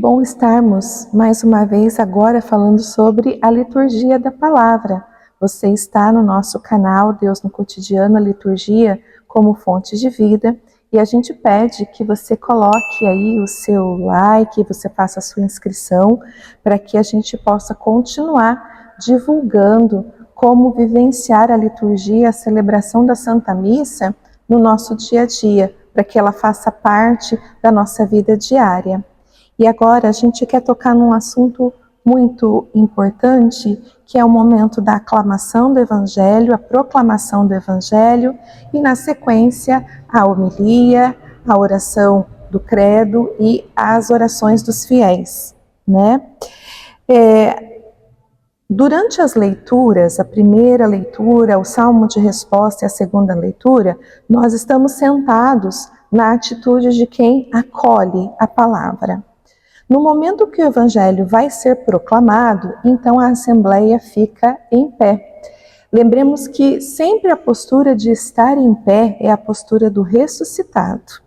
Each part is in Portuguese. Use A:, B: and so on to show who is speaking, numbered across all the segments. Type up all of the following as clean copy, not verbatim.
A: bom estarmos mais uma vez agora falando sobre a liturgia da palavra. Você está no nosso canal Deus no Cotidiano, a liturgia como fonte de vida, e a gente pede que você coloque aí o seu like, você faça a sua inscrição, para que a gente possa continuar divulgando como vivenciar a liturgia, a celebração da Santa Missa no nosso dia a dia, para que ela faça parte da nossa vida diária. E agora a gente quer tocar num assunto muito importante, que é o momento da aclamação do Evangelho, a proclamação do Evangelho, e na sequência a homilia, a oração do credo e as orações dos fiéis, né? Durante as leituras, a primeira leitura, o salmo de resposta e a segunda leitura, nós estamos sentados na atitude de quem acolhe a palavra. No momento que o Evangelho vai ser proclamado, então a Assembleia fica em pé. Lembremos que sempre a postura de estar em pé é a postura do ressuscitado.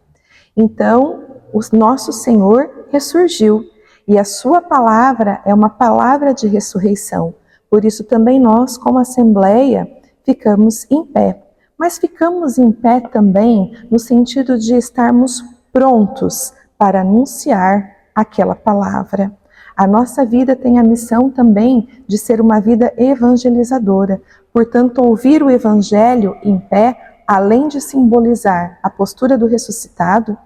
A: Então, o nosso Senhor ressurgiu e a sua palavra é uma palavra de ressurreição. Por isso também nós, como Assembleia, ficamos em pé. Mas ficamos em pé também no sentido de estarmos prontos para anunciar aquela palavra. A nossa vida tem a missão também de ser uma vida evangelizadora. Portanto, ouvir o Evangelho em pé, além de simbolizar a postura do ressuscitado,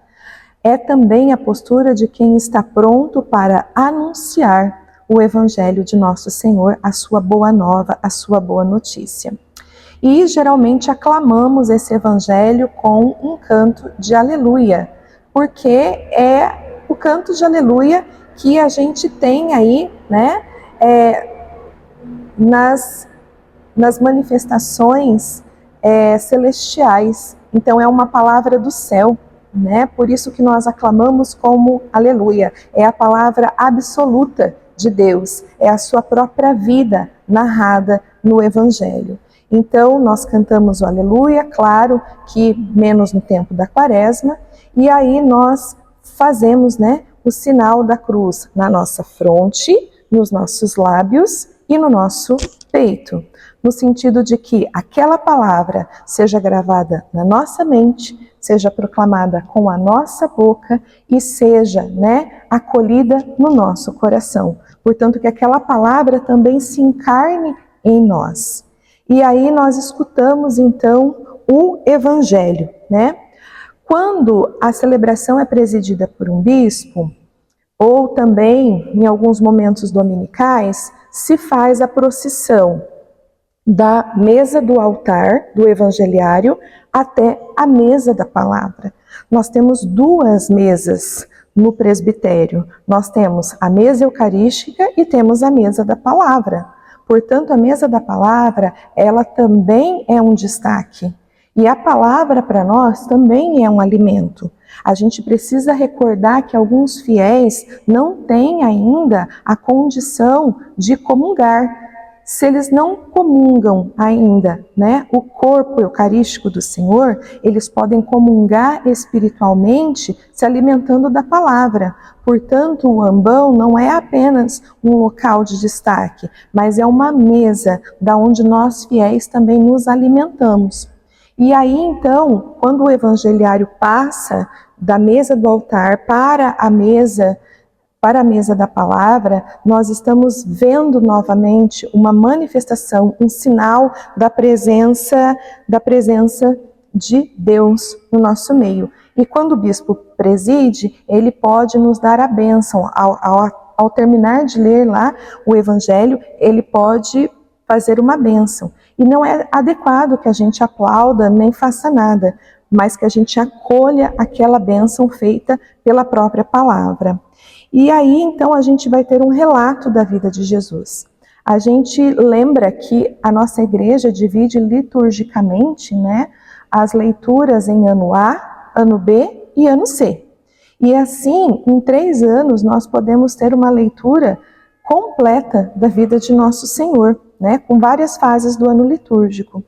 A: é também a postura de quem está pronto para anunciar o Evangelho de nosso Senhor, a sua boa nova, a sua boa notícia. E geralmente aclamamos esse Evangelho com um canto de aleluia, porque é o canto de aleluia que a gente tem aí, né, nas manifestações celestiais. Então é uma palavra do céu, né? Por isso que nós aclamamos como aleluia. É a palavra absoluta de Deus, é a sua própria vida narrada no Evangelho. Então nós cantamos o aleluia, claro que menos no tempo da Quaresma, e aí nós fazemos, né, o sinal da cruz na nossa fronte, nos nossos lábios e no nosso peito, no sentido de que aquela palavra seja gravada na nossa mente, seja proclamada com a nossa boca e seja, né, acolhida no nosso coração. Portanto, que aquela palavra também se encarne em nós. E aí nós escutamos então o Evangelho, né? Quando a celebração é presidida por um bispo, ou também em alguns momentos dominicais, se faz a procissão da mesa do altar do evangeliário até a mesa da palavra. Nós temos duas mesas no presbitério. Nós temos a mesa eucarística e temos a mesa da palavra. Portanto, a mesa da palavra, ela também é um destaque. E a palavra para nós também é um alimento. A gente precisa recordar que alguns fiéis não têm ainda a condição de comungar. Se eles não comungam ainda, né, o corpo eucarístico do Senhor, eles podem comungar espiritualmente se alimentando da palavra. Portanto, o ambão não é apenas um local de destaque, mas é uma mesa da onde nós fiéis também nos alimentamos. E aí, então, quando o evangeliário passa da mesa do altar para a mesa da palavra, nós estamos vendo novamente uma manifestação, um sinal da presença de Deus no nosso meio. E quando o bispo preside, ele pode nos dar a bênção. Ao terminar de ler lá o evangelho, ele pode fazer uma bênção. E não é adequado que a gente aplauda nem faça nada, mas que a gente acolha aquela bênção feita pela própria palavra. E aí, então, a gente vai ter um relato da vida de Jesus. A gente lembra que a nossa igreja divide liturgicamente, né, as leituras em ano A, ano B e ano C. E assim, em 3 anos, nós podemos ter uma leitura completa da vida de nosso Senhor, né, com várias fases do ano litúrgico.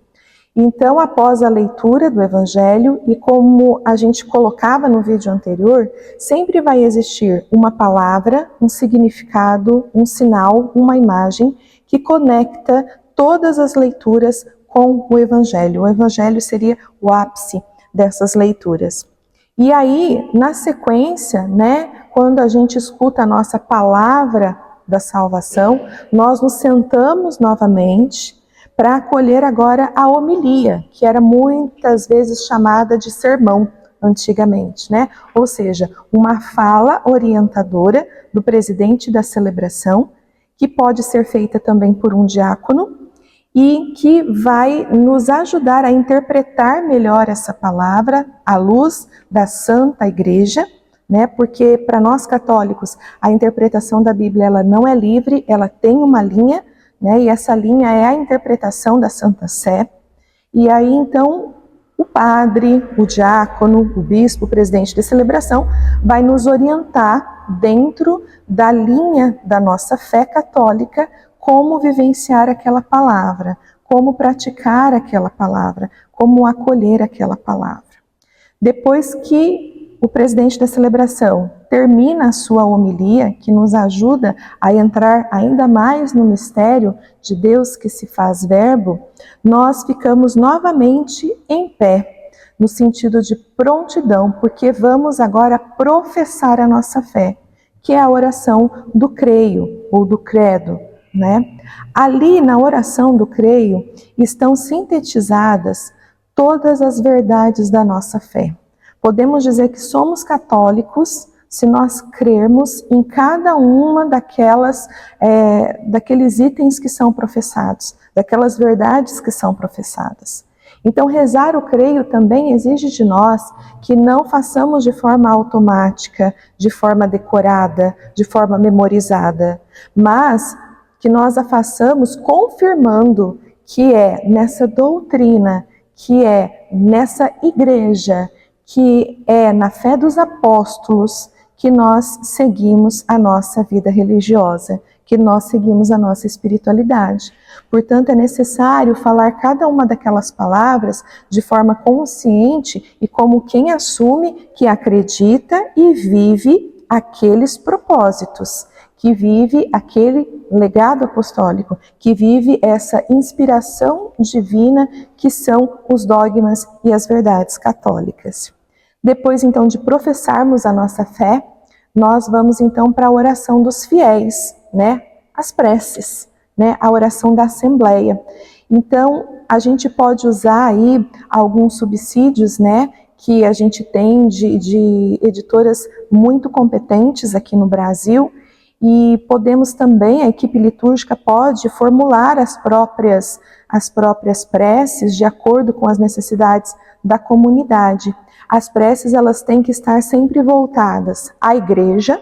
A: Então, após a leitura do Evangelho, e como a gente colocava no vídeo anterior, sempre vai existir uma palavra, um significado, um sinal, uma imagem que conecta todas as leituras com o Evangelho. O Evangelho seria o ápice dessas leituras. E aí, na sequência, quando a gente escuta a nossa palavra da salvação, nós nos sentamos novamente para acolher agora a homilia, que era muitas vezes chamada de sermão antigamente, Ou seja, uma fala orientadora do presidente da celebração, que pode ser feita também por um diácono, e que vai nos ajudar a interpretar melhor essa palavra à luz da Santa Igreja, porque para nós católicos a interpretação da Bíblia ela não é livre, ela tem uma linha, e essa linha é a interpretação da Santa Sé. E aí então o padre, o diácono, o bispo, o presidente de celebração vai nos orientar dentro da linha da nossa fé católica como vivenciar aquela palavra, como praticar aquela palavra, como acolher aquela palavra. Depois que o presidente da celebração termina a sua homilia, que nos ajuda a entrar ainda mais no mistério de Deus que se faz verbo, nós ficamos novamente em pé, no sentido de prontidão, porque vamos agora professar a nossa fé, que é a oração do creio ou do credo. Ali na oração do creio estão sintetizadas todas as verdades da nossa fé. Podemos dizer que somos católicos se nós crermos em cada uma daqueles itens que são professados, daquelas verdades que são professadas. Então, rezar o creio também exige de nós que não façamos de forma automática, de forma decorada, de forma memorizada, mas que nós a façamos confirmando que é nessa doutrina, que é nessa igreja, que é na fé dos apóstolos que nós seguimos a nossa vida religiosa, que nós seguimos a nossa espiritualidade. Portanto, é necessário falar cada uma daquelas palavras de forma consciente e como quem assume que acredita e vive aqueles propósitos, que vive aquele legado apostólico, que vive essa inspiração divina que são os dogmas e as verdades católicas. Depois, então, de professarmos a nossa fé, nós vamos, então, para a oração dos fiéis, as preces, a oração da Assembleia. Então, a gente pode usar aí alguns subsídios, que a gente tem de editoras muito competentes aqui no Brasil, e podemos também, a equipe litúrgica pode formular as próprias preces de acordo com as necessidades da comunidade. As preces, elas têm que estar sempre voltadas à igreja,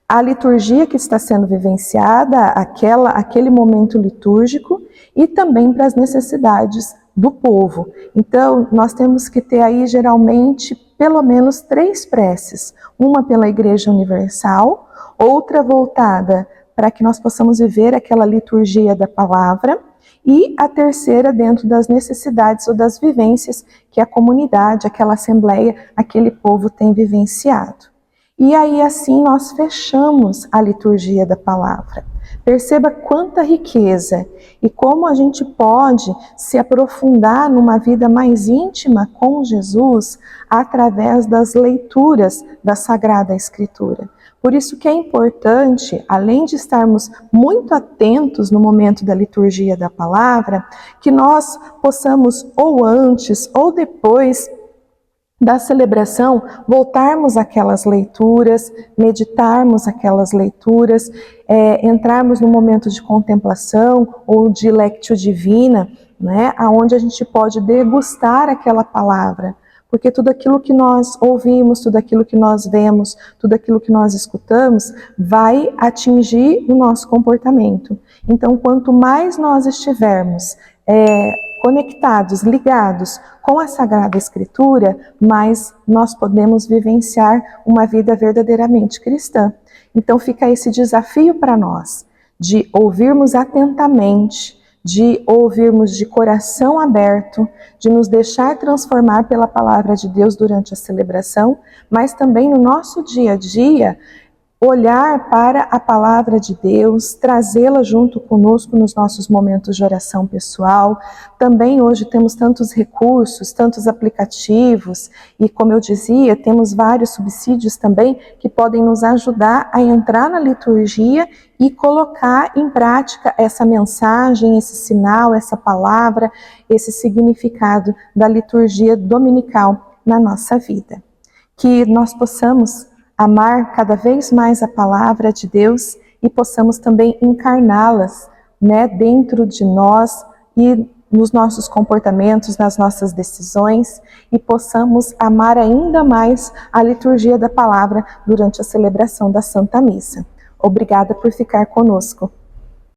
A: à liturgia que está sendo vivenciada, aquele momento litúrgico, e também para as necessidades do povo. Então, nós temos que ter aí, geralmente, pelo menos 3 preces. Uma pela Igreja Universal, outra voltada para que nós possamos viver aquela liturgia da palavra, e a terceira dentro das necessidades ou das vivências que a comunidade, aquela assembleia, aquele povo tem vivenciado. E aí assim nós fechamos a liturgia da palavra. Perceba quanta riqueza e como a gente pode se aprofundar numa vida mais íntima com Jesus através das leituras da Sagrada Escritura. Por isso que é importante, além de estarmos muito atentos no momento da liturgia da palavra, que nós possamos, ou antes ou depois da celebração, voltarmos àquelas leituras, meditarmos aquelas leituras, entrarmos no momento de contemplação ou de lectio divina, onde a gente pode degustar aquela palavra. Porque tudo aquilo que nós ouvimos, tudo aquilo que nós vemos, tudo aquilo que nós escutamos, vai atingir o nosso comportamento. Então, quanto mais nós estivermos conectados, ligados com a Sagrada Escritura, mais nós podemos vivenciar uma vida verdadeiramente cristã. Então, fica esse desafio para nós, de ouvirmos atentamente, de ouvirmos de coração aberto, de nos deixar transformar pela palavra de Deus durante a celebração, mas também no nosso dia a dia, olhar para a palavra de Deus, trazê-la junto conosco nos nossos momentos de oração pessoal. Também hoje temos tantos recursos, tantos aplicativos e, como eu dizia, temos vários subsídios também que podem nos ajudar a entrar na liturgia e colocar em prática essa mensagem, esse sinal, essa palavra, esse significado da liturgia dominical na nossa vida. Que nós possamos amar cada vez mais a palavra de Deus e possamos também encarná-las, né, dentro de nós e nos nossos comportamentos, nas nossas decisões, e possamos amar ainda mais a liturgia da palavra durante a celebração da Santa Missa. Obrigada por ficar conosco.